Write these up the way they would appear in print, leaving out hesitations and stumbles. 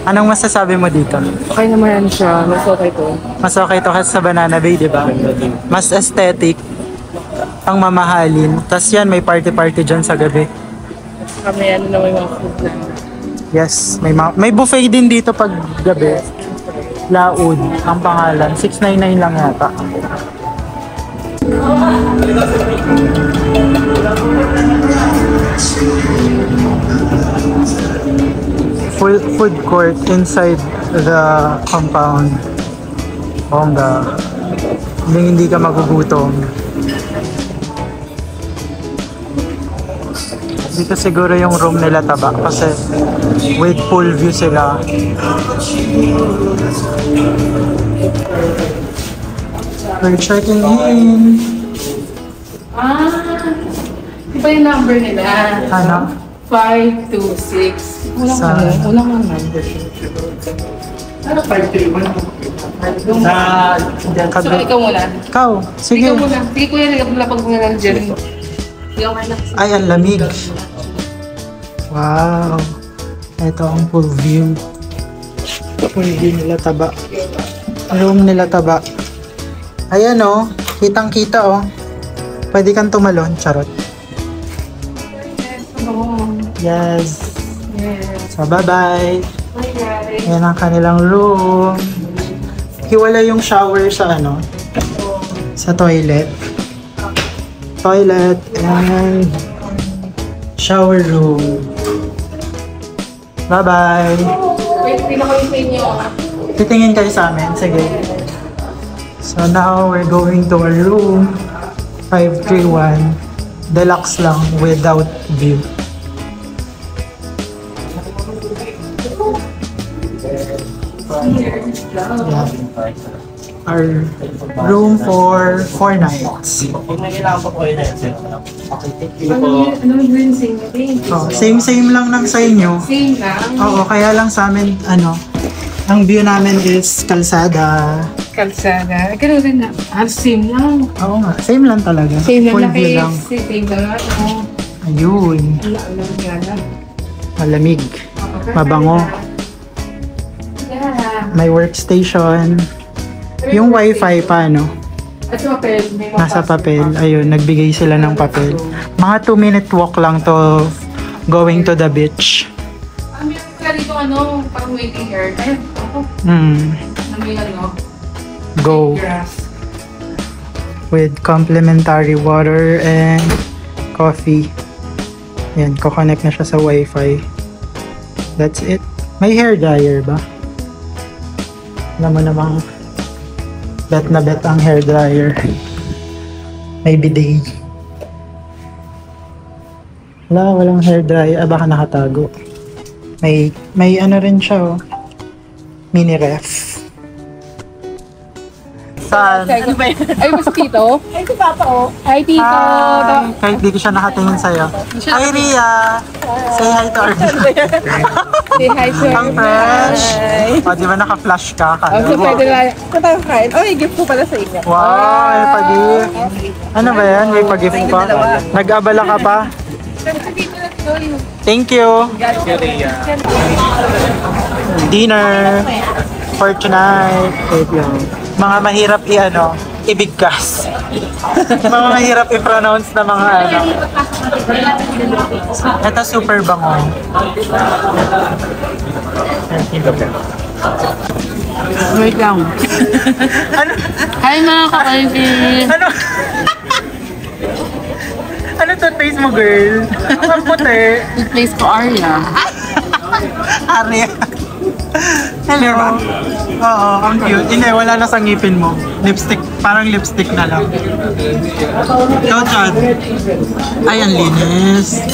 Anong masasabi mo dito? Okay naman siya. Mas okay to. Mas okay to kasi sa Banana Bay, di ba? Mas aesthetic. Ang mamahalin. Tapos yan, may party-party dyan sa gabi. Kami ano na may mga food na. Yes, may buffet din dito pag gabi. Laud, ang pangalan. 699 lang yata. Full food court inside the compound. Bongga. Hindi ka magugutom. Dito siguro yung room nila taba kasi with pool view sila. We're checking in. Iba yung number nila. Ano? 526. Walang number. Ano 531? So, ikaw muna. Ikaw, sige. Ikaw muna. Sige kuya, nagapag mo na lang dyan. Ikaw muna. Ay, ang lamig. Wow. Ito ang pool view. Pool view nila taba. Room nila taba. Ayan oh. Kitang kita oh. Pwede kang tumalon. Charot. Yes. So, bye-bye. Bye guys. Ayan ang kanilang room. Hiwala yung shower sa ano? Sa toilet. Toilet and shower room. Bye-bye. Wait, pila ko yung sa inyo. Titingin kayo sa amin. Sige. So now we're going to our room. 531. Deluxe lang without view. Yeah. Our room for 4 nights. Ano yung sa inyo? Oh, same lang sa inyo. Same lang. Oo, kaya lang sa amin, ano, ang view namin is kalsada. Kalsada. Ganun rin na. Same lang. Oo nga, same lang talaga. Same lang Full na view kayo. lang. Same lang. Ayun, Alam nga. malamig, mabango, Yeah. may workstation. Yung wifi pa, no? At sa papel. May Nasa papel. Ayun, nagbigay sila ng papel. Mga 2-minute walk lang to going to the beach. Meron ka rito parang waiting area. Ayun, ako. May Go. grass. With complimentary water and coffee. Yan, kukonect na siya sa wifi. That's it. May hair dryer ba? Alam mo namang bet na bet ang hair dryer. May bidet. Walang hair dryer. Ah, baka nakatago. May ano rin siya, oh. Mini ref. Saan? Ano ba yun? Ay, mas tito? Ay, si Papa, oh. Ay, tito. Hi! Kahit di ko siya nakatingin sa'yo. Hi, Ria! Say hi to our Say hi, sir. Ang fresh! O, di ba naka-flash ka? So, pwede lang. Ito tayo kain. Oh, gift ko pala sa inyo. Wow! May pag-gift. Ano ba yan? May pag-gift pa? Nag-abala ka pa? Thank you! Dinner for tonight. Wait lang. Mga mahirap ibigkas. Mga mahirap i-pronounce na mga ano. Ito super bango. Wait lang. Ano? Hi, mga kakaibigan. Ano? Ano toothpaste mo, girl? Ang puti. Place ko Arya. Arya. Hello. Oo, ang cute. Hindi, wala na sa ngipin mo. Lipstick, parang lipstick na lang. Ikaw, Chad. Ay, ang linis.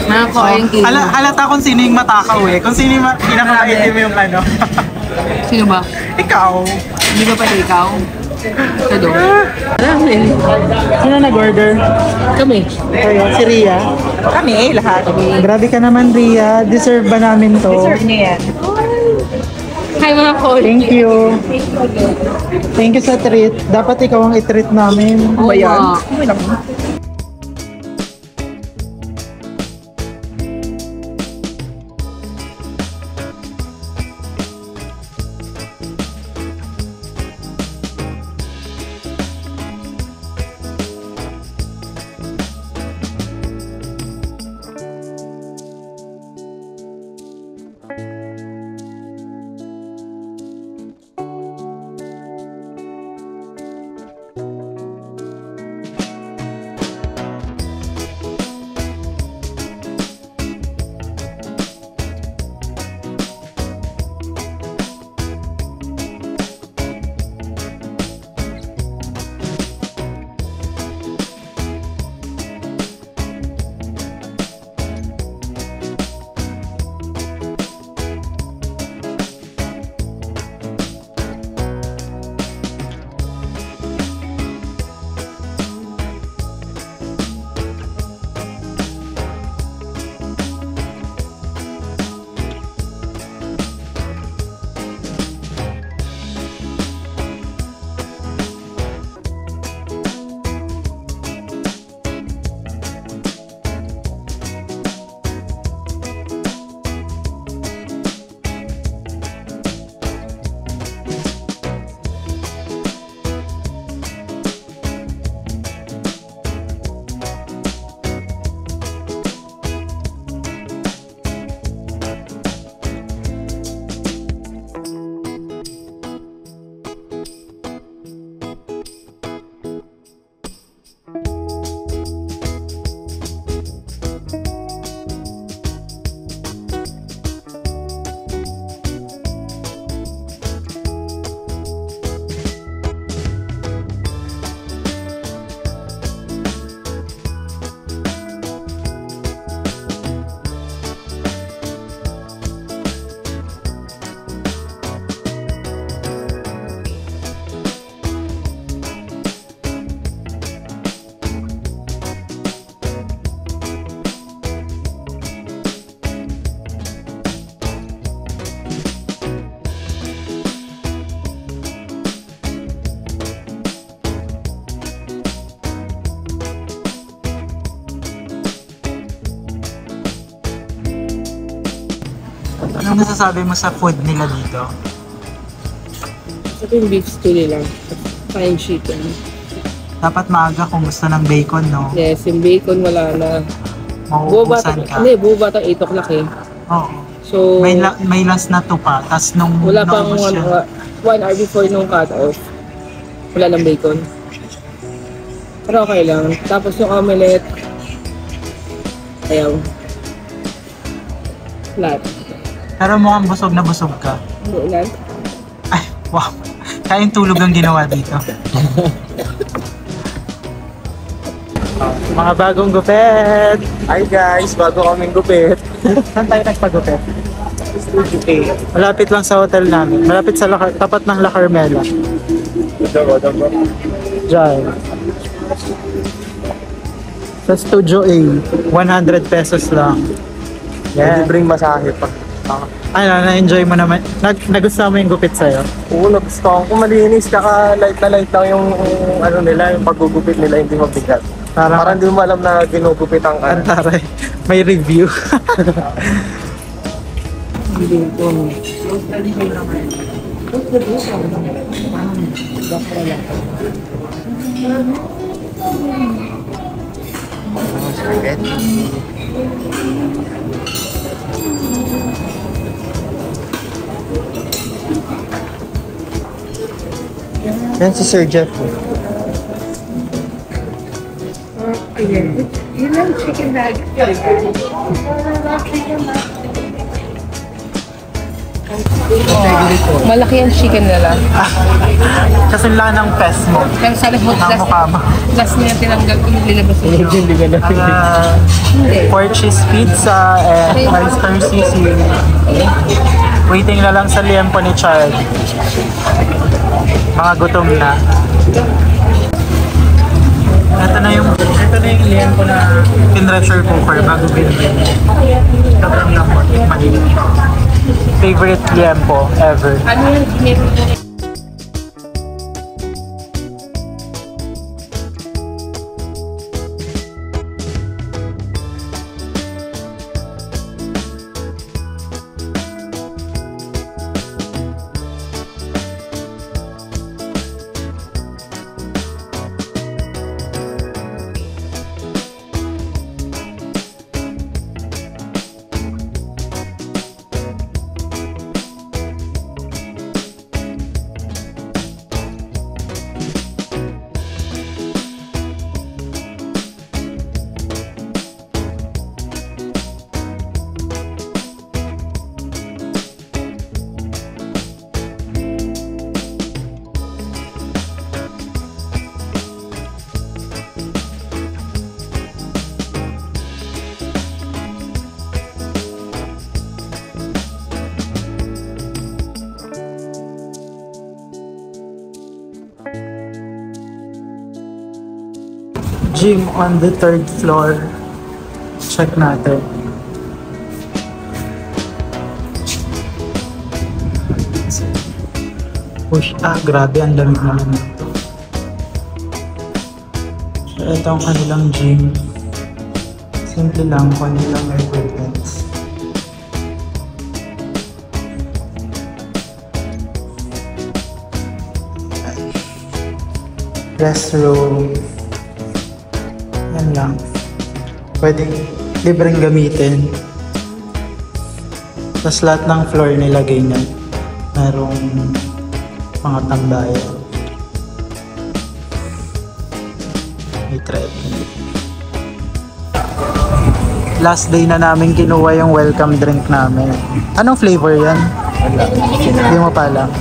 Mga kakaibigan. Halata kung sino yung matakaw eh. Kung sino yung pinakaitim yung ano. Sino ba? Ikaw. Hindi ba pala ikaw? Ito doon. Sino nag-order? Kami. Kayo, si Ria. Kami, lahat. Grabe ka naman, Ria. Deserve ba namin to? Deserve niya yan. Hi, mga kakaibigan. Thank you. Thank you sa treat. Dapat ikaw ang i-treat namin. Oo Ba yan? nga. Okay lang. Anong masasabi mo sa food nila dito? Ito yung beef stew nila. Fine chicken. Dapat maaga kung gusto ng bacon, no? Yes, yung bacon wala na. Mauubusan ka. Hindi, buo bata 8 o'clock eh. Oo. So, May last na to pa. Tapos nung wala pang naubos siya, 1 hour before nung cut-off. Wala ng bacon. Pero okay lang. Tapos yung omelette, ayaw. Flat. pero mukhang busog na busog ka. Hindi lang. Ay, wow. Kayang tulog ang ginawa dito. Mga bagong gupit! Hi guys, bago kaming gupit. Saan tayo nagpagupit? Studio A. Malapit lang sa hotel namin. Malapit sa tapat ng La Carmela. Ito ba? Diyan. Sa Studio A, 100 pesos lang. Yeah. Libreng masahe pa. Ano, na-enjoy mo naman? Nagustuhan mo yung gupit sa'yo? Oo, nagustuhan ko malinis, tsaka light na light lang yung ano nila, yung paggugupit nila, hindi mabigat. Parang hindi mo alam na ginugupitan ka. Antaray, may review. Yan si Sir Jeff. Yun lang, chicken nugget. Malaki ang chicken nila. Kasi wala ng pes mo. Pero sa likod, Ang mukha mo. last nila tinanggal ko yung nilabas nila. Hindi. Pork cheese pizza and oyster sisig. Waiting na lang sa liempo ni Chard. Mga gutom na. Ito na yung liempo na pinressure cooker bago binigyan. Sobrang lambot. Maliit. Favorite liempo ever. Ano yung gym on the 3rd floor. Check natin. Push. Grabe, ang lamig naman dito. So, ito ang kanilang gym. Simple lang kanilang equipments. Restroom. Yan lang. Pwedeng libreng gamitin. Tapos lahat ng floor nilagay na. Merong mga tambayan. May treadmill. Last day na namin kinuha yung welcome drink namin. Anong flavor yan? Hindi mo pa alam.